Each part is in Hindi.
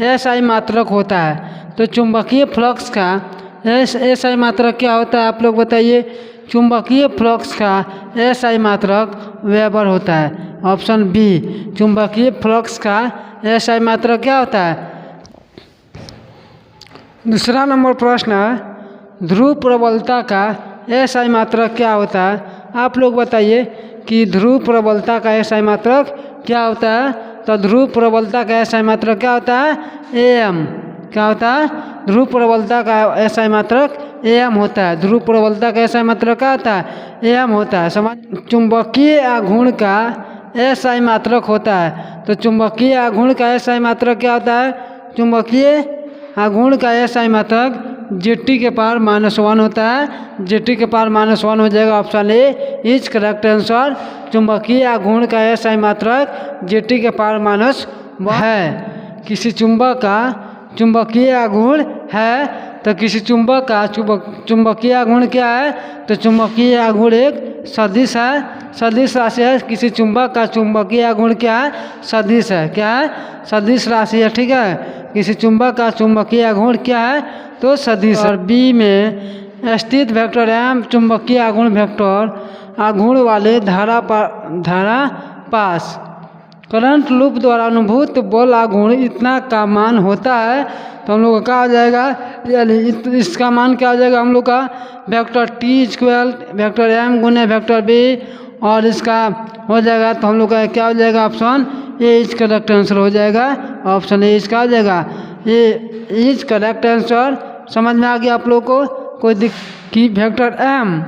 एसआई मात्रक होता है। तो चुंबकीय फ्लक्स का एसआई मात्रक क्या होता है आप लोग बताइए। चुंबकीय फ्लक्स का एसआई मात्रक वेबर होता है। ऑप्शन बी, चुंबकीय फ्लक्स का एसआई मात्रक क्या होता है। दूसरा नंबर प्रश्न है, ध्रुव प्रबलता का एसआई मात्रक क्या होता है। आप लोग बताइए कि ध्रुव प्रबलता का एसआई मात्रक क्या होता है। तो ध्रुव प्रबलता का एसआई मात्रक क्या होता है, एम। क्या होता है, ध्रुव प्रबलता का एसआई मात्रक एम होता है। ध्रुव प्रबलता का एसआई मात्रक क्या होता है, एम होता है। समझ। चुंबकीय आघूर्ण का एसआई मात्रक होता है। तो चुंबकीय आघूर्ण का एसआई मात्रक क्या होता है। चुंबकीय आघूर्ण का एसआई मात्रक जेटी के पावर -1 होता है। जेटी के पावर -1 हो जाएगा। Option A is correct answer. चुंबकीय आघूर्ण का एसआई मात्रक जेटी के पावर -1 है। किसी चुंबक का चुंबकीय आघूर्ण है तो किसी चुंबक का चुंबकीय आघूर्ण क्या है। तो चुंबकीय आघूर्ण एक सदिश है, सदिश राशि है। किसी चुंबक का चुंबकीय आघूर्ण क्या है, सदिश है। क्या है, सदिश राशि है। ठीक है, किसी चुंबक का चुंबकीय आघूर्ण क्या है, तो सदिश। और बी में स्थित वेक्टर एम चुंबकीय आघूर्ण वेक्टर आघूर्ण वाले धारा पास करंट लूप द्वारा अनुभूत बल आघूर्ण इतना का मान होता है। तो हम लोग का क्या हो जाएगा, यानी इसका मान क्या हो जाएगा हम लोग का, vector T equal vector M गुने वेक्टर बी, और इसका हो जाएगा। तो हम लोग का क्या हो जाएगा, option A is correct answer हो जाएगा। ऑप्शन ए इसका हो जाएगा, ए इज करेक्ट आंसर। समझ में आ गया आप लोग को। कोई कि वेक्टर एम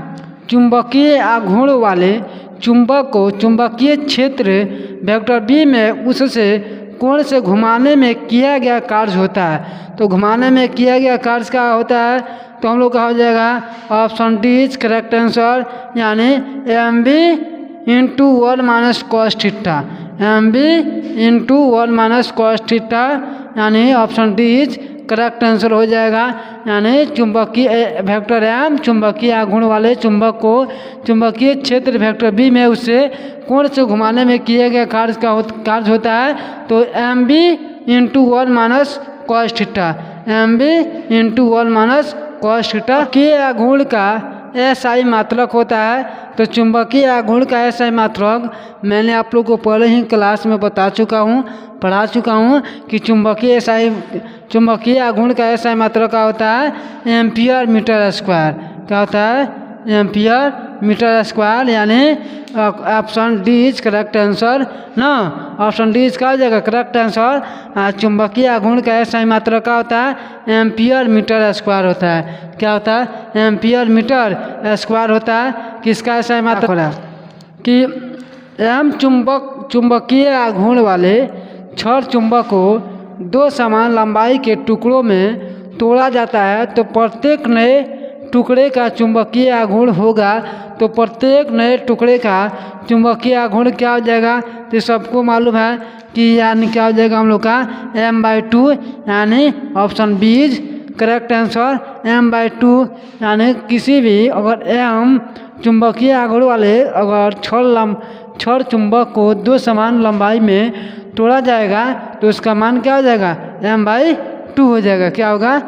चुंबकीय आघूर्ण वाले चुंबक को चुंबकीय क्षेत्र वेक्टर बी में उससे कोण से घुमाने में किया गया कार्य होता है। तो घुमाने में किया गया कार्य क्या होता है, तो हम लोग का हो जाएगा option D is correct answer, यानी M B into 1 - cos theta. M B into 1 - cos theta, यानी option D is correct answer हो जाएगा। यानी चुंबकीय वेक्टर एम चुंबकीय आघूर्ण वाले चुंबक को चुंबकीय क्षेत्र वेक्टर बी में उससे कोण से घुमाने में किए गए कार्य होता है। तो M B into 1 - cos theta, M B into 1 - cos theta के आघूर्ण का एसआई मात्रक होता है। तो चुंबकीय आघूर्ण का एसआई मात्रक मैंने आप लोग को पहले ही क्लास में पढ़ा चुका हूँ कि चुंबकीय आघूर्ण का एसआई मात्रक क्या होता है, एम्पियर मीटर स्क्वायर। क्या होता है, एम्पियर मीटर स्क्वायर, यानी option D is correct answer ना। ऑप्शन डी इज क्या हो जाएगा करेक्ट आंसर। चुंबकीय आघूर्ण का एसआई मात्रक क्या होता है, एम्पियर मीटर स्क्वायर होता है। क्या होता है, एम्पियर मीटर स्क्वायर होता है। किसका एसआई मात्रक होता है कि एम चुंबकीय आघूर्ण वाले छड़ चुंबक को 2 समान लंबाई के टुकड़ों में तोड़ा जाता है। तो प्रत्येक नए टुकड़े का चुंबकीय आघूर्ण होगा। तो प्रत्येक नए टुकड़े का चुंबकीय आघूर्ण क्या हो जाएगा, तो सबको मालूम है कि यानी क्या हो जाएगा हम लोग का m/2, यानी option B is correct answer. m/2 यानी किसी भी अगर m चुंबकीय आघूर्ण वाले अगर छड़ चुंबक को 2 समान लंबाई में तोड़ा जाएगा तो उसका मान क्या हो जाएगा, m/2 हो जाएगा। क्या होगा,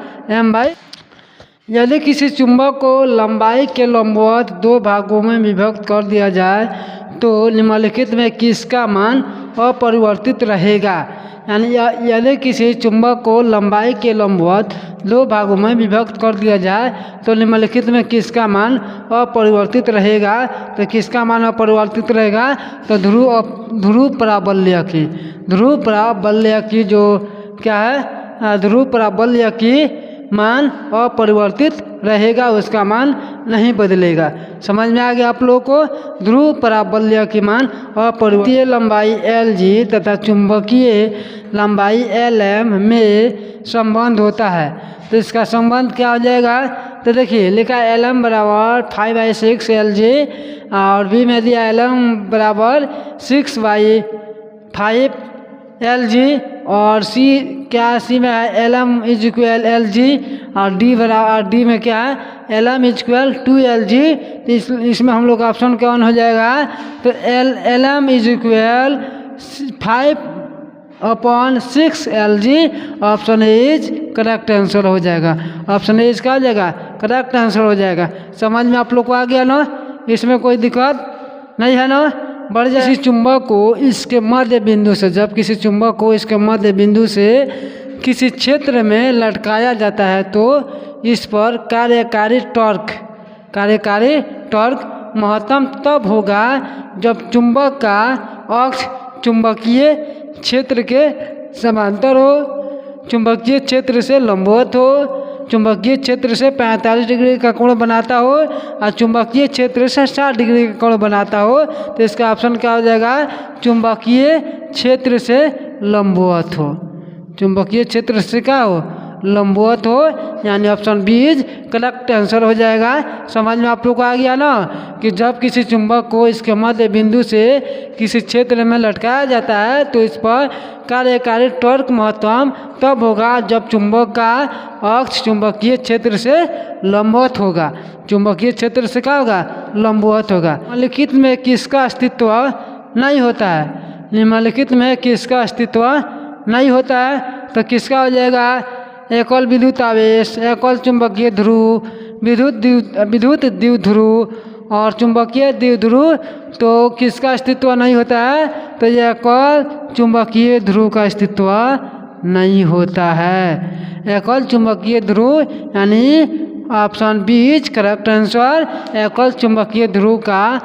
यदि किसी चुंबक को लंबाई के लंबवत 2 भागों में विभक्त कर दिया जाए तो निम्नलिखित में किसका मान अपरिवर्तित रहेगा। यानी यदि किसी चुंबक को लंबाई के लंबवत 2 भागों में विभक्त कर दिया जाए तो निम्नलिखित में किसका मान अपरिवर्तित रहेगा। तो किसका मान अपरिवर्तित रहेगा, तो ध्रुव प्राबल्य की जो क्या है, ध्रुव प्राबल्य की मान अपरिवर्तित रहेगा, उसका मान नहीं बदलेगा। समझ में आ गया आप लोगों को। ध्रुव प्राबल्य की मान अपरिवर्तित लंबाई Lg तथा चुंबकीय लंबाई Lm में संबंध होता है। तो इसका संबंध क्या हो जाएगा, तो देखिए लिखा है Lm बराबर 5/6 Lg और बी में दिया Lm बराबर 6/5 Lg और सी क्या सी में है Lm इज इक्वल Lg और डी में क्या है Lm इज इक्वल 2Lg। तो इसमें हम लोग का ऑप्शन कौन हो जाएगा, तो Lm is equal upon 6Lg। Option is correct answer हो जाएगा। ऑप्शन इज क्या हो जाएगा? करेक्ट आंसर हो जाएगा। समझ में आप लोग को आ गया ना? इसमें कोई दिक्कत नहीं है ना? बढ़ जाए। किसी चुंबक को इसके मध्य बिंदु से, जब किसी चुंबक को इसके मध्य बिंदु से किसी क्षेत्र में लटकाया जाता है तो इस पर कार्यकारी टॉर्क महत्तम तब होगा जब चुंबक का अक्ष चुंबकीय क्षेत्र के समांतर हो, चुंबकीय क्षेत्र से लंबवत हो, चुंबकीय क्षेत्र से 45 डिग्री का कोण बनाता हो और चुंबकीय क्षेत्र से 60 डिग्री का कोण बनाता हो। तो इसका ऑप्शन क्या हो जाएगा? चुंबकीय क्षेत्र से लंबवत हो। चुंबकीय क्षेत्र से क्या हो? लंबवत हो, यानी option B is correct answer हो जाएगा। समझ में आप लोग को आ गया ना कि जब किसी चुंबक को इसके मध्य बिंदु से किसी क्षेत्र में लटकाया जाता है तो इस पर कार्यकारी टॉर्क महत्तम तब होगा जब चुंबक का अक्ष चुंबकीय क्षेत्र से लंबवत होगा। चुंबकीय क्षेत्र से क्या होगा? लंबवत होगा। निम्नलिखित में किसका अस्तित्व नहीं होता है? निम्नलिखित में किसका अस्तित्व नहीं होता है? तो किसका हो जाएगा? एकल विद्युत आवेश, एकल चुंबकीय ध्रुव, विद्युत द्विध्रुव और चुंबकीय द्विध्रुव। तो किसका अस्तित्व नहीं होता है? तो यह एकल चुंबकीय ध्रुव का अस्तित्व नहीं होता है। एकल चुंबकीय ध्रुव यानी option B is correct answer. एकल चुंबकीय ध्रुव का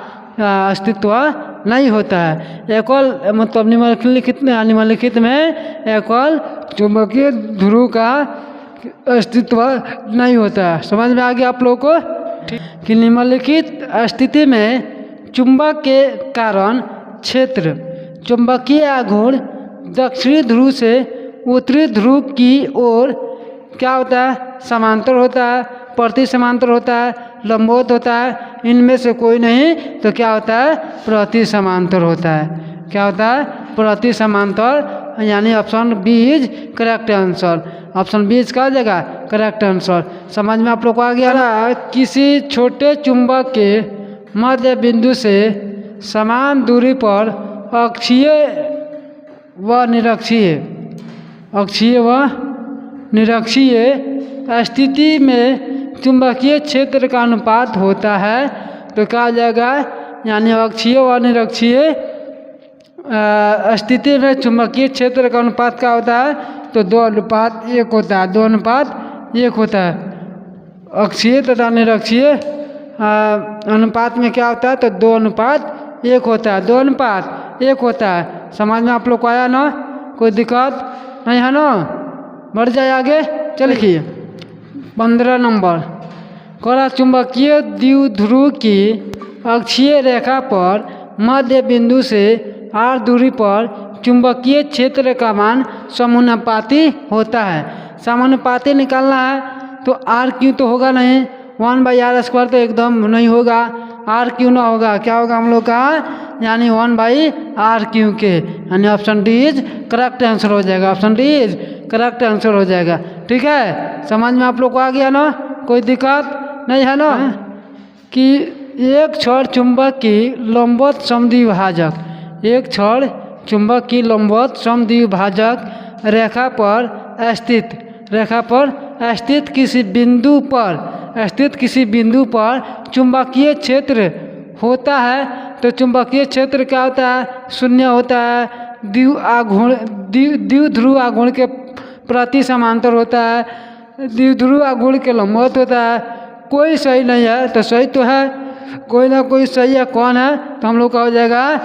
अस्तित्व नहीं होता है। एकल मतलब निम्नलिखित में एकल चुंबकीय ध्रुव का अस्तित्व नहीं होता है। समझ में आ गया आप लोगों को? ठीक कि निम्नलिखित स्थिति में चुंबक के कारण क्षेत्र चुंबकीय आघूर्ण दक्षिणी ध्रुव से उत्तरी ध्रुव की ओर क्या होता है? समांतर होता है, प्रति समांतर होता है, लंबवत होता है। इनमें से कोई नहीं तो क्या होता है? प्रति समांतर होता है। क्या होता है? प्रति समांतर, यानी option B is correct answer. Option B is क्या हो जाएगा? Correct answer. समझ में आप लोग को आ गया ना? किसी छोटे चुंबक के मध्य बिंदु से समान दूरी पर अक्षीय व निरक्षीय स्थिति में चुंबकीय क्षेत्र का अनुपात होता है तो क्या हो जाएगा? यानी अक्षीय व निरक्षीय स्थिति में चुंबकीय क्षेत्र का अनुपात क्या होता है? तो 2:1 होता है। 2:1 होता है। अक्षीय तथा निरक्षीय अनुपात में क्या होता है? तो 2:1 होता है। 2:1 होता है। समझ में आप लोग को आया ना? कोई दिक्कत नहीं है ना? बढ़ जाए आगे। चलिए 15 नंबर। कड़ा चुंबकीय द्विध्रुव की अक्षीय रेखा पर मध्य बिंदु से r दूरी पर चुंबकीय क्षेत्र का मान समानुपाती होता है। समानुपाती निकालना है तो r/q तो होगा नहीं, 1/r² तो एकदम नहीं होगा, r/q ना होगा। क्या होगा हम लोग का? यानी 1/r/q के, यानी option D is correct answer हो जाएगा। Option D is correct answer हो जाएगा। ठीक है, समझ में आप लोग को आ गया ना? कोई दिक्कत नहीं है ना? कि एक छड़ चुंबक की लंबवत समद्विभाजक, एक छड़ चुंबक की लंबवत समद्विभाजक रेखा पर स्थित किसी बिंदु पर चुंबकीय क्षेत्र होता है तो चुंबकीय क्षेत्र क्या होता है? शून्य होता है। द्विध्रुव आघूर्ण के प्रति समांतर होता है, द्विध्रुव आघूर्ण के लंबवत होता है। कोई सही नहीं है तो सही तो है, कोई ना कोई सही है। कौन है? तो हम लोग का हो जाएगा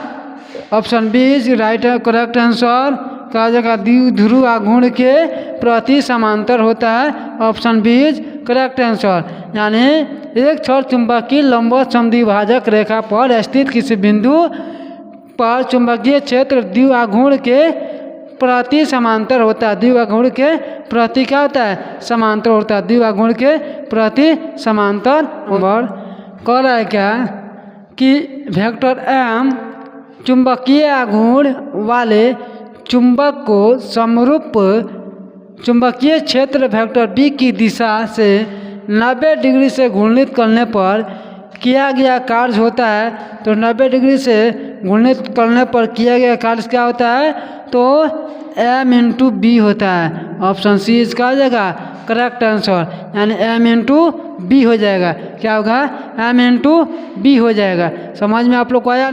option B is right correct answer. क्या हो जाएगा? द्विध्रुव आघूर्ण के प्रति समांतर होता है। Option B is correct answer. यानी एक छड़ चुंबक की लंबवत समद्विभाजक रेखा पर स्थित किसी बिंदु पर चुंबकीय क्षेत्र द्विआघूर्ण के प्रति समांतर होता है। द्विआघूर्ण के प्रति क्या होता है? समांतर होता है। द्विआघूर्ण के प्रति समांतर। कह रहा है क्या कि वेक्टर m चुंबकीय आघूर्ण वाले चुंबक को समरूप चुंबकीय क्षेत्र वेक्टर b की दिशा से 90 डिग्री से घूर्णित करने पर किया गया कार्य होता है तो 90 डिग्री से गुणित करने पर किया गया कार्य क्या होता है, तो m इंटू बी होता है। ऑप्शन सी इसका हो जाएगा करेक्ट आंसर, यानी m इंटू बी हो जाएगा। क्या होगा, m इंटू बी हो जाएगा। समझ में आप लोग को आया।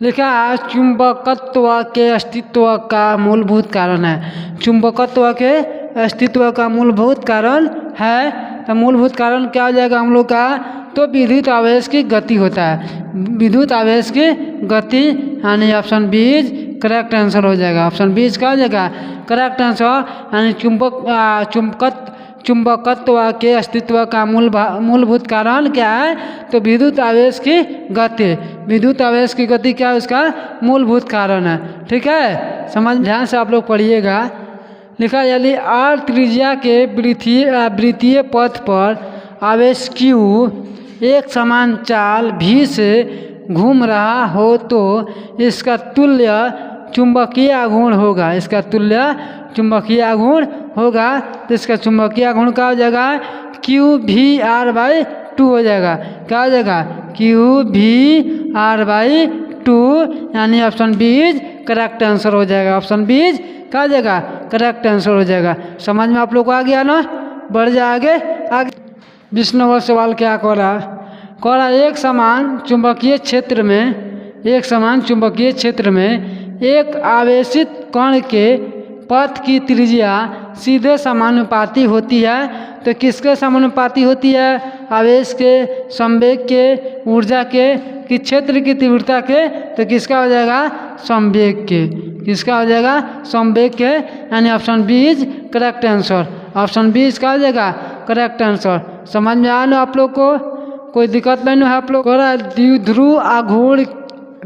लिखा है चुंबकत्व के अस्तित्व का मूलभूत कारण है। चुंबकत्व के अस्तित्व का मूलभूत कारण है, तो मूलभूत कारण क्या हो जाएगा हम लोग का, तो विद्युत आवेश की गति होता है। विद्युत आवेश की गति, यानी option B is correct answer हो जाएगा। ऑप्शन बी क्या हो जाएगा करेक्ट आंसर, यानी चुंबकत्व के अस्तित्व का मूलभूत कारण क्या है, तो विद्युत आवेश की गति। विद्युत आवेश की गति क्या है, उसका मूलभूत कारण है। ठीक है, समझ ध्यान से आप लोग पढ़िएगा। लिखा यदि r त्रिज्या के वृत्तीय पथ पर आवेश q एक समान चाल v से घूम रहा हो तो इसका तुल्य चुंबकीय आघूर्ण होगा। इसका तुल्य चुंबकीय आघूर्ण होगा, तो इसका चुंबकीय आघूर्ण क्या हो जाएगा, QVR/2 हो जाएगा। क्या हो जाएगा, QVR/2, यानी option B is correct answer हो जाएगा। ऑप्शन बी इज क्या हो जाएगा करेक्ट आंसर हो जाएगा। समझ में आप लोग को आ गया ना। बढ़ जाए आगे। 20 नंबर सवाल क्या कह रहा, एक समान चुंबकीय क्षेत्र में एक आवेशित कण के पथ की त्रिज्या सीधे समानुपाती होती है, तो किसके समानुपाती होती है, आवेश के, संवेग के, ऊर्जा के, कि क्षेत्र की तीव्रता के, तो किसका हो जाएगा संवेग के। किसका हो जाएगा संवेग के, यानी option B is correct answer. Option B इसका हो जाएगा करेक्ट आंसर। समझ में आया ना आप लोग को, कोई दिक्कत नहीं है आप लोग को। द्विध्रुव आघूर्ण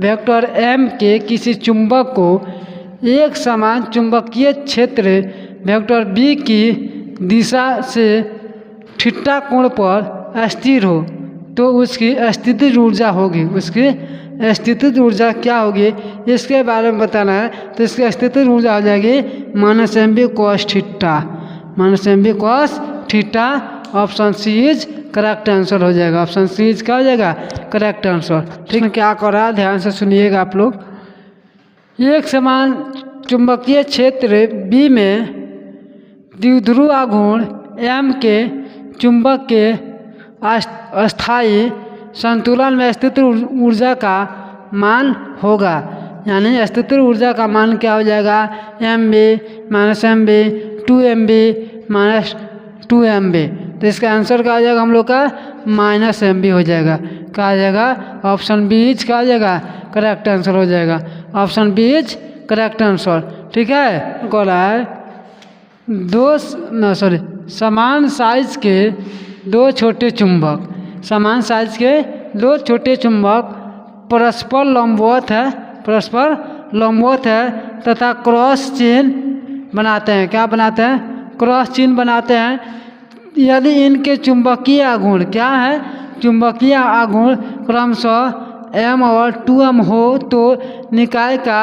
वेक्टर m के किसी चुंबक को एक समान चुंबकीय क्षेत्र वेक्टर b की दिशा से थीटा कोण पर स्थिर हो तो उसकी स्थितिज ऊर्जा होगी। उसकी स्थितिज ऊर्जा क्या होगी, इसके बारे में बताना है। तो इसकी स्थितिज ऊर्जा हो जाएगी -mv cos theta. -mv cos theta. Option C is correct answer हो जाएगा। ऑप्शन सी इज क्या हो जाएगा करेक्ट आंसर। ठीक है, क्या कर रहा है ध्यान से सुनिएगा आप लोग। एक समान चुंबकीय क्षेत्र B में द्विध्रुव आघूर्ण M के चुंबक के अस्थायी संतुलन में स्थित ऊर्जा का मान होगा। यानी स्थित ऊर्जा का मान क्या हो जाएगा, mv -mv 2mv -2mv। तो इसका आंसर क्या हो जाएगा हम लोग का -mv हो जाएगा। क्या आ जाएगा, ऑप्शन बी इज क्या हो जाएगा करेक्ट आंसर हो जाएगा। Option B is correct answer. ठीक है, कह रहा है समान साइज के दो छोटे चुंबक परस्पर लंबवत है तथा क्रॉस चिन्ह बनाते हैं। क्या बनाते हैं, क्रॉस चिन्ह बनाते हैं। यदि इनके चुंबकीय आघूर्ण क्या है, चुंबकीय आघूर्ण क्रमशः m और 2m हो तो निकाय का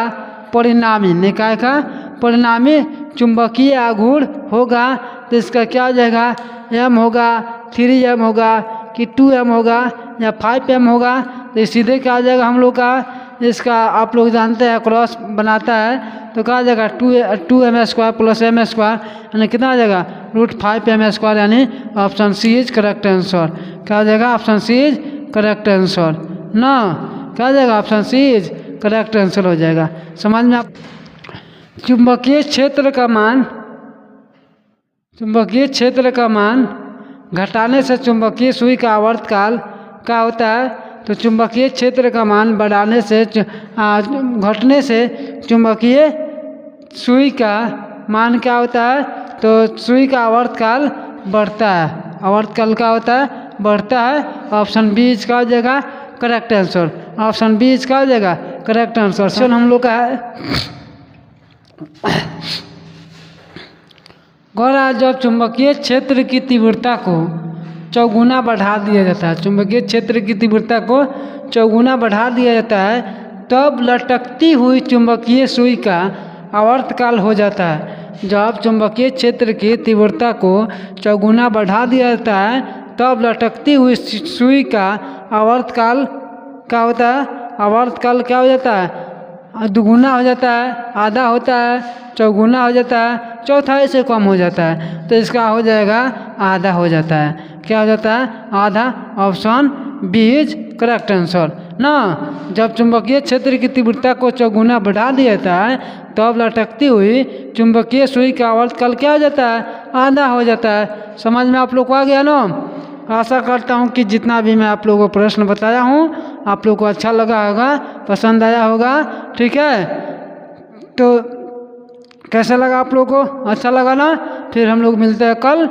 परिणामी चुंबकीय आघूर्ण होगा। तो इसका क्या हो जाएगा, m होगा, 3m होगा कि 2m होगा या 5m होगा। तो सीधे क्या हो जाएगा हम लोग का, इसका आप लोग जानते हैं क्रॉस बनाता है तो क्या हो जाएगा 2m² + m², यानी कितना हो जाएगा √5m², यानी option C is correct answer. क्या हो जाएगा, option C is correct answer ना। क्या हो जाएगा, option C is correct answer हो जाएगा। समझ में आप चुंबकीय क्षेत्र का मान घटाने से चुंबकीय सुई का आवर्तकाल क्या होता है, तो चुंबकीय क्षेत्र का मान बढ़ाने से घटने से चुंबकीय सुई का मान क्या होता है, तो सुई का आवर्तकाल बढ़ता है। आवर्तकाल क्या होता है, बढ़ता है। ऑप्शन बी इसका हो जाएगा करेक्ट आंसर। ऑप्शन बी इसका हो जाएगा करेक्ट आंसर। क्वेश्चन हम लोग का है, जब चुंबकीय क्षेत्र की तीव्रता को चौगुना बढ़ा दिया जाता है, चुंबकीय क्षेत्र की तीव्रता को चौगुना बढ़ा दिया जाता है, तब लटकती हुई चुंबकीय सुई का आवर्तकाल हो जाता है। जब चुंबकीय क्षेत्र की तीव्रता को चौगुना बढ़ा दिया जाता है तब लटकती हुई सुई का आवर्तकाल क्या होता है? आवर्तकाल क्या हो जाता है? दुगुना हो जाता है, आधा होता है, चौगुना हो जाता है, चौथाई से कम हो जाता है। तो इसका हो जाएगा आधा हो जाता है। क्या हो जाता है? आधा। Option B is correct answer ना। जब चुंबकीय क्षेत्र की तीव्रता को चौगुना बढ़ा दिया जाता है तब लटकती हुई चुंबकीय सुई का आवर्तकाल क्या हो जाता है? आधा हो जाता है। समझ में आप लोग को आ गया ना? आशा करता हूँ कि जितना भी मैं आप लोगों को प्रश्न बताया हूँ आप लोगों को अच्छा लगा होगा, पसंद आया होगा। ठीक है, तो कैसा लगा आप लोगों को? अच्छा लगा ना? फिर हम लोग मिलते हैं कल।